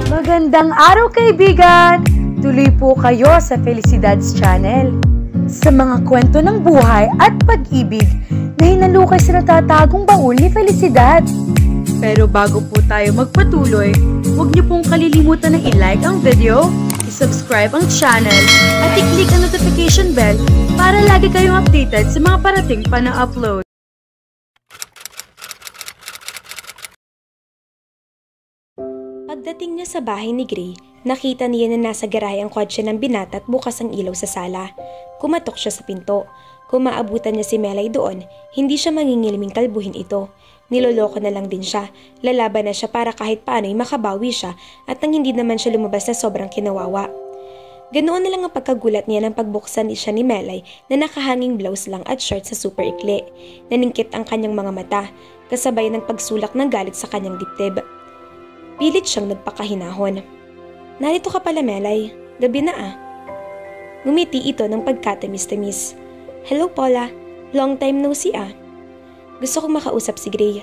Magandang araw kaibigan! Tuloy po kayo sa Felicidad's Channel. Sa mga kwento ng buhay at pag-ibig na hinalukay sa natatagong baul ni Felicidad. Pero bago po tayo magpatuloy, huwag niyo pong kalilimutan na i-like ang video, i-subscribe ang channel, at i-click ang notification bell para lagi kayong updated sa mga parating pa na upload. Pagdating niya sa bahay ni Gray, nakita niya na nasa garahe ang kotse ng binata at bukas ang ilaw sa sala. Kumatok siya sa pinto. Kung maabutan niya si Melay doon, hindi siya mangingilming kalbuhin ito. Niloloko na lang din siya. Lalaban na siya para kahit paano'y makabawi siya at nang hindi naman siya lumabas na sobrang kinawawa. Ganoon na lang ang pagkagulat niya nang pagbuksan siya ni Melay na nakahanging blouse lang at short sa super ikli. Naningkit ang kanyang mga mata, kasabay ng pagsulak ng galit sa kanyang dibdib. Pilit siyang nagpakahinahon. Narito ka pala, Melay. Gabi na ah. Ngumiti ito ng pagkatamis-tamis. Hello, Paula. Long time no see ah. Gusto kong makausap si Gray.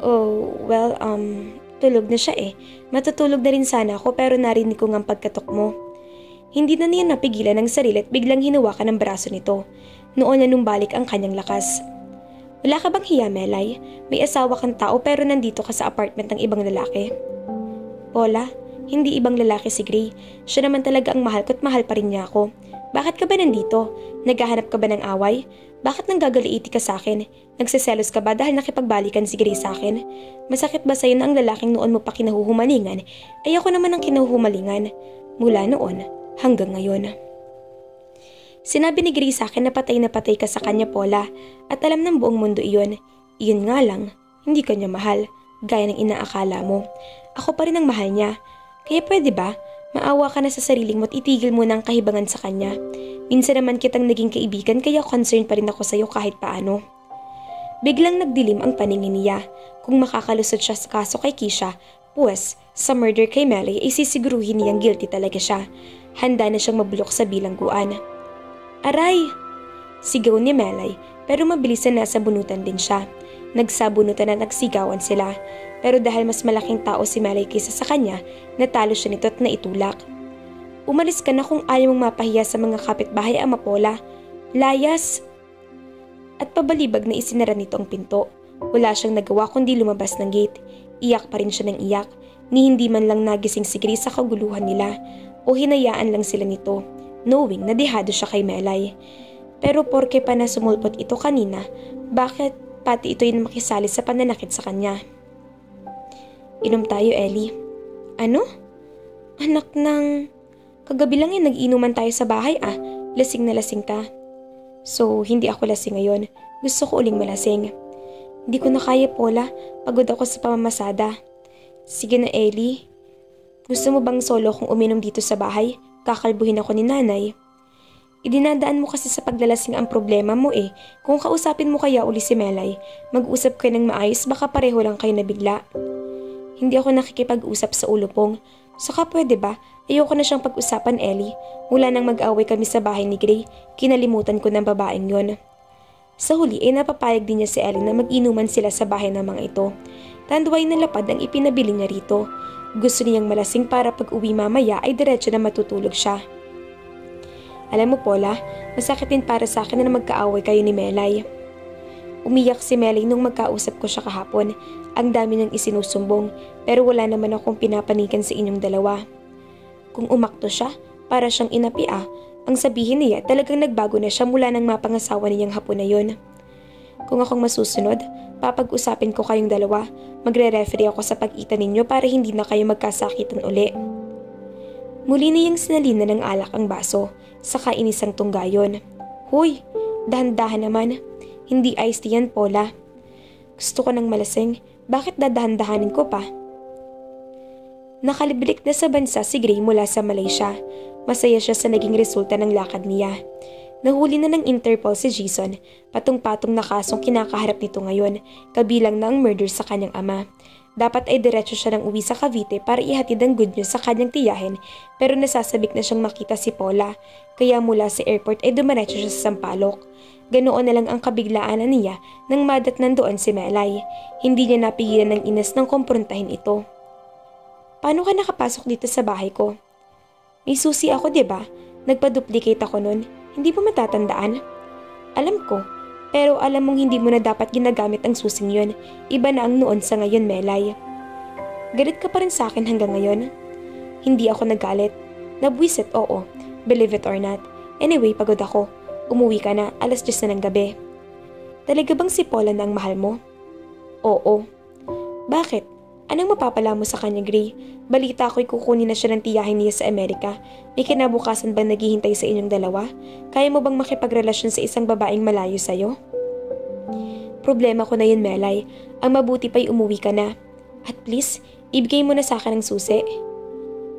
Oh, well, tulog na siya eh. Matutulog na rin sana ako pero narinig ko ng pagkatok mo. Hindi na niya napigilan ang sarili at biglang hinawakan ang braso nito. Noon na nung balik ang kanyang lakas. Wala ka bang hiya, Melay? May asawa kang tao pero nandito ka sa apartment ng ibang lalaki. Paula, hindi ibang lalaki si Gray. Siya naman talaga ang mahal ko at mahal pa rin niya ako. Bakit ka ba nandito? Naghahanap ka ba ng away? Bakit nang gagaliiti ka sa akin? Nagsiselos ka ba dahil nakipagbalikan si Gray sa akin? Masakit ba sa'yo na ang lalaking noon mo pa kinahuhumalingan? Ay ako naman ang kinahuhumalingan. Mula noon hanggang ngayon. Sinabi ni Gray sa akin na patay ka sa kanya, Paula. At alam ng buong mundo iyon. Iyon nga lang, hindi ka niya mahal. Gaya ng inaakala mo. Ako pa rin ang mahal niya. Kaya pwede ba, maawa ka na sa sariling mo at itigil mo na ang kahibangan sa kanya. Minsan naman kitang naging kaibigan kaya concerned pa rin ako sa'yo kahit paano. Biglang nagdilim ang paningin niya. Kung makakalusot siya sa kaso kay Keisha, pues sa murder kay Melay ay sisiguruhin niyang guilty talaga siya. Handa na siyang mabulok sa bilangguan. Aray! Sigaw ni Melay pero mabilis na nasa bunutan din siya. Nagsabunutan at nagsigawan sila. Pero dahil mas malaking tao si Melay kaysa sa kanya, natalo siya nito at naitulak. Umalis ka na kung ayaw mong mapahiya sa mga kapitbahay, Ama Paula. Layas! At pabalibag na isinara nito ang pinto. Wala siyang nagawa kundi lumabas ng gate. Iyak pa rin siya ng iyak, ni hindi man lang nagising si Gray sa kaguluhan nila o hinayaan lang sila nito, knowing na dehado siya kay Melay. Pero porke pa na sumulpot ito kanina, bakit pati ito'y makisali sa pananakit sa kanya? Inom tayo, Ellie. Ano? Anak ng... Kagabi lang nag-inuman tayo sa bahay ah. Lasing na lasing ka. So, hindi ako lasing ngayon. Gusto ko uling malasing. Hindi ko na kaya, Paula. Pagod ako sa pamamasada. Sige na, Ellie. Gusto mo bang solo kung uminom dito sa bahay? Kakalbuhin ako ni nanay. Idinadaan mo kasi sa paglalasing ang problema mo eh. Kung kausapin mo kaya uli si Melay, mag-usap kayo ng maayos baka pareho lang kayo nabigla. Hindi ako nakikipag-usap sa ulupong. Saka pwede ba? Ayoko na siyang pag-usapan, Ellie. Mula nang mag-away kami sa bahay ni Gray, kinalimutan ko ng babaeng yon. Sa huli ay napapayag din niya si Ellie na mag-inuman sila sa bahay ng mga ito. Tanduay na lapad ang ipinabili niya rito. Gusto niyang malasing para pag uwi mamaya ay diretso na matutulog siya. Alam mo, Paula, masakit din para sa akin na magkaaway kayo ni Melay. Umiyak si Melay nung magkausap ko siya kahapon. Ang dami niyang isinusumbong pero wala naman akong pinapanigan sa inyong dalawa. Kung umakto siya, para siyang inapia, ang sabihin niya talagang nagbago na siya mula nang mapangasawa niyang hapon na yon. Kung akong masusunod, papag-usapin ko kayong dalawa. Magre-referee ako sa pag-itan ninyo para hindi na kayo magkasakitan uli. Muli niyang sinalina ng alak ang baso, saka inisang tunggayon. Huy, dahan-dahan naman. Hindi iced tea yan, Paula. Gusto ko ng malasing. Bakit dadahan-dahanin ko pa? Nakaliblik na sa bansa si Gray mula sa Malaysia. Masaya siya sa naging resulta ng lakad niya. Nahuli na ng Interpol si Jason, patong-patong na kasong kinakaharap nito ngayon, kabilang na ang murder sa kanyang ama. Dapat ay diretso siya ng uwi sa Cavite para ihatid ang good news sa kanyang tiyahin pero nasasabik na siyang makita si Paula, kaya mula sa airport ay dumiretso siya sa Sampaloc. Ganoon na lang ang kabiglaanan niya nang madatnan doon si Melay. Hindi niya napigilan ng inas ng komprontahin ito. paano ka nakapasok dito sa bahay ko? May susi ako, 'di ba? Nagpa-duplicate ako nun. Hindi mo matatandaan? Alam ko, pero alam mong hindi mo na dapat ginagamit ang susing yun. Iba na ang noon sa ngayon, Melay. Galit ka pa rin sa akin hanggang ngayon? Hindi ako nagalit. Nabwisit, oo. Believe it or not. Anyway, pagod ako. Umuwi ka na, 10:00 na ng gabi. Talaga bang si Paula na ang mahal mo? Oo. Bakit? Anong mapapala mo sa kanya, Gray? Balita ako'y kukunin na siya ng tiyahin niya sa Amerika. May kinabukasan bang naghihintay sa inyong dalawa? Kaya mo bang makipagrelasyon sa isang babaeng malayo sa'yo? Problema ko na yun, Melay. Ang mabuti pa'y umuwi ka na. At please, ibigay mo na sa akin ang susi.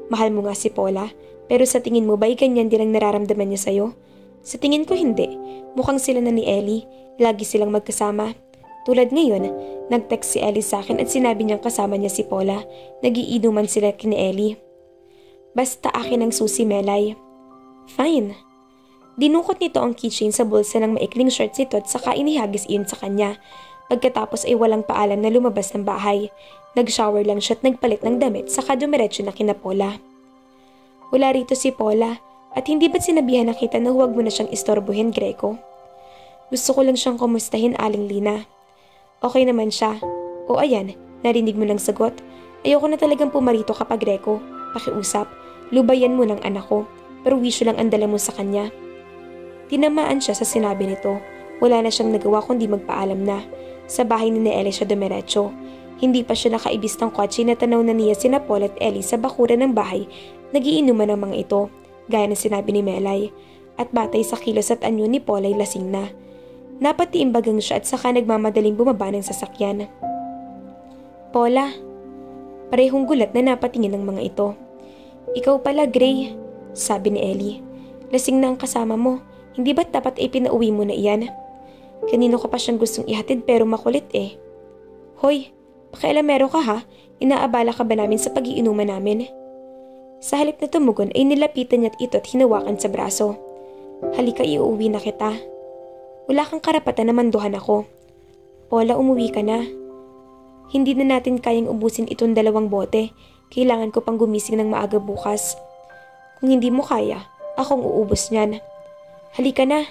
Mahal mo nga si Paula, pero sa tingin mo ba'y ganyan din ang nararamdaman niya sa'yo? Sa tingin ko hindi. Mukhang sila na ni Ellie. Lagi silang magkasama. Tulad ngayon, nag-text si Ellie sa akin at sinabi niyang kasama niya si Paula. Nagiinuman sila kini Ellie. Basta akin ang susi, Melay. Fine. Dinukot nito ang keychain sa bulsa ng maikling shorts nito at saka inihagis iyon sa kanya. Pagkatapos ay walang paalam na lumabas ng bahay. Nag-shower lang siya at nagpalit ng damit saka dumiretso na kina Paula. Wala rito si Paula at hindi ba't sinabihan na kita na huwag mo na siyang istorbohin, Greco? Gusto ko lang siyang kumustahin, Aling Lina. Okay naman siya. O ayan, narinig mo ng sagot. Ayoko na talagang pumarito kapag Greco. Pakiusap, lubayan mo ng anak ko, pero wisyo lang ang dala mo sa kanya. Tinamaan siya sa sinabi nito. Wala na siyang nagawa kundi magpaalam na. Sa bahay ni Ellie siya dumiretso. Hindi pa siya nakaibis ng kotse na tanaw na niya sina Paul at Ellie sa bakuran ng bahay. Nagiinuman ang mga ito, gaya ng sinabi ni Melay. At batay sa kilos at anyo ni Paul ay lasing na. Napatiimbagang siya at saka nagmamadaling bumaba ng sasakyan. Paula, parehong gulat na napatingin ng mga ito. Ikaw pala, Gray, sabi ni Ellie. Lasing na ang kasama mo, hindi ba't dapat ipinauwi mo na iyan? Kanino ka pa siyang gustong ihatid pero makulit eh. Hoy, pakialamero ka ha, inaabala ka ba namin sa pag-iinuman namin? Sa halip na tumugon ay nilapitan niya ito at hinawakan sa braso. Halika, iuwi na kita. Wala kang karapatan na manduhan ako. Paula, umuwi ka na. Hindi na natin kayang ubusin itong 2 bote. Kailangan ko pang gumising ng maaga bukas. Kung hindi mo kaya, akong uubos niyan. Halika na.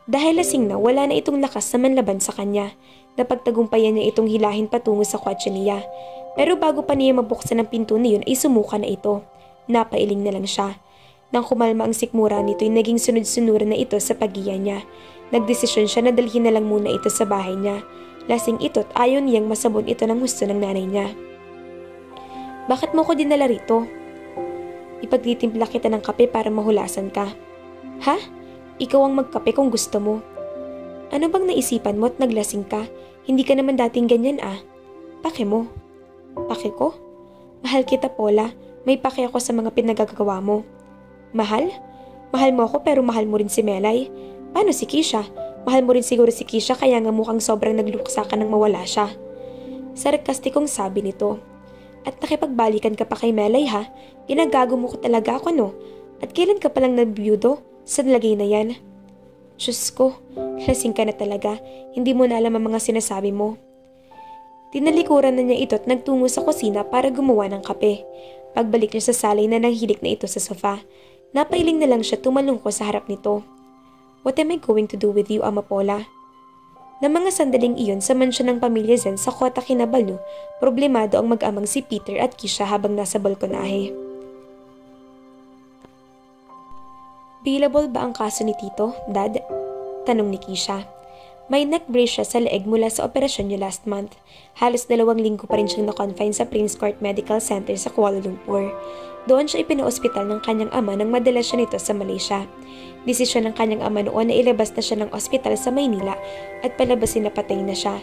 Dahil lasing na, wala na itong lakas na manlaban sa kanya. Napagtagumpayan niya itong hilahin patungo sa kotse niya. Pero bago pa niya mabuksan ang pinto niyon ay sumuka na ito. Napailing na lang siya. Nang kumalma ang sikmura nito ay naging sunod-sunuran na ito sa pagiya niya. Nagdesisyon siya na dalhin na lang muna ito sa bahay niya. Lasing ito at ayaw niyang masabon ito ng gusto ng nanay niya. Bakit mo ko dinala rito? Ipagtitimpla kita ng kape para mahulasan ka. Ha? Ikaw ang magkape kung gusto mo. Ano bang naisipan mo at naglasing ka? Hindi ka naman dating ganyan ah. Pake mo. Pake ko? Mahal kita, Paula. May pake ako sa mga pinagagawa mo. Mahal? Mahal mo ako pero mahal mo rin si Melay. Paano si Kisha? Mahal mo rin siguro si Kisha kaya nga mukhang sobrang nagluksa ka nang mawala siya. Sarkastikong sabi nito. At nakipagbalikan ka pa kay Melay ha? Ginagago mo ko talaga ako no? At kailan ka palang nabiyudo? Sa lagay na yan? Diyos ko, lasing ka na talaga. Hindi mo na alam ang mga sinasabi mo. Tinalikuran na niya ito at nagtungo sa kusina para gumawa ng kape. Pagbalik niya sa salay na nanghilik na ito sa sofa. Napailing na lang siya tumalong ko sa harap nito. What am I going to do with you, Ama Paula? Na mga sandaling iyon sa mansyon ng pamilya Zen sa Kota Kinabalu, problemado ang mag-amang si Peter at Kisha habang nasa balkonahe. Billable ba ang kaso ni Tito, Dad? Tanong ni Kisha. May neck brace siya sa leeg mula sa operasyon niya last month. Halos 2 linggo pa rin siyang na-confine sa Prince Court Medical Center sa Kuala Lumpur. Doon siya ipina-ospital ng kanyang ama nang madala siya nito sa Malaysia. Desisyon ng kanyang ama noon na ilabas na siya ng ospital sa Maynila at palabasin na patay na siya.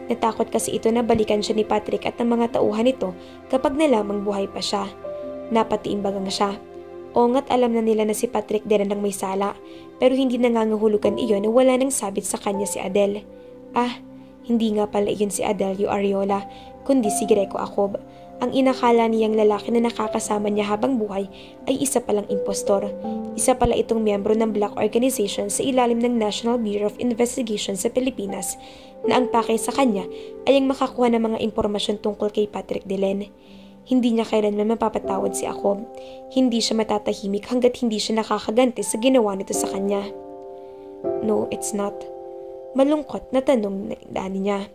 Natakot kasi ito na balikan siya ni Patrick at ng mga tauhan nito kapag nalamang buhay pa siya. Napatiimbagang siya. O nga't alam na nila na si Patrick din ang may sala, pero hindi nangangahulugan iyon na wala nang sabit sa kanya si Adele. Ah, hindi nga pala iyon si Adelio Ariola, kundi si Greco Acob. Ang inakala niyang lalaki na nakakasama niya habang buhay ay isa palang impostor. Isa pala itong miyembro ng Black Organization sa ilalim ng National Bureau of Investigation sa Pilipinas na ang pakay sa kanya ay ang makakuha ng mga impormasyon tungkol kay Patrick Delen. Hindi niya kailanman mapapatawad si ako. Hindi siya matatahimik hanggat hindi siya nakakaganti sa ginawa nito sa kanya. No, it's not. Malungkot na tanong na Dani niya.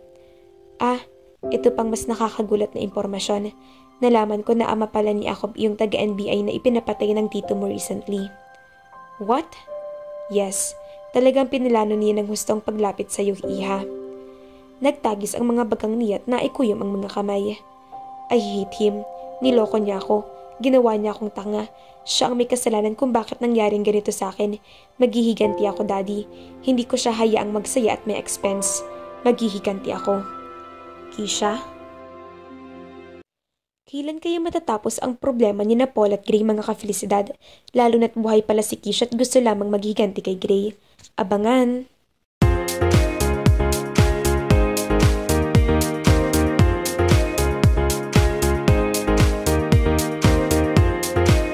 Ito pang mas nakakagulat na impormasyon. Nalaman ko na ama pala ni Jacob yung taga-NBI na ipinapatay ng tito mo recently. What? Yes, talagang pinilano niya ng hustong paglapit sa iyo, Iha. Nagtagis ang mga bagang niya at naikuyom ang mga kamay. I hate him. Niloko niya ako. Ginawa niya akong tanga. Siya ang may kasalanan kung bakit nangyaring ganito sa akin. Maghihiganti ako, Daddy. Hindi ko siya hayaang magsaya at may expense. Maghihiganti ako. Kisha? Kailan kaya matatapos ang problema ni na Paul at Gray, mga kafelisidad? Lalo na't buhay pala si Kisha at gusto lamang maghiganti kay Gray. Abangan!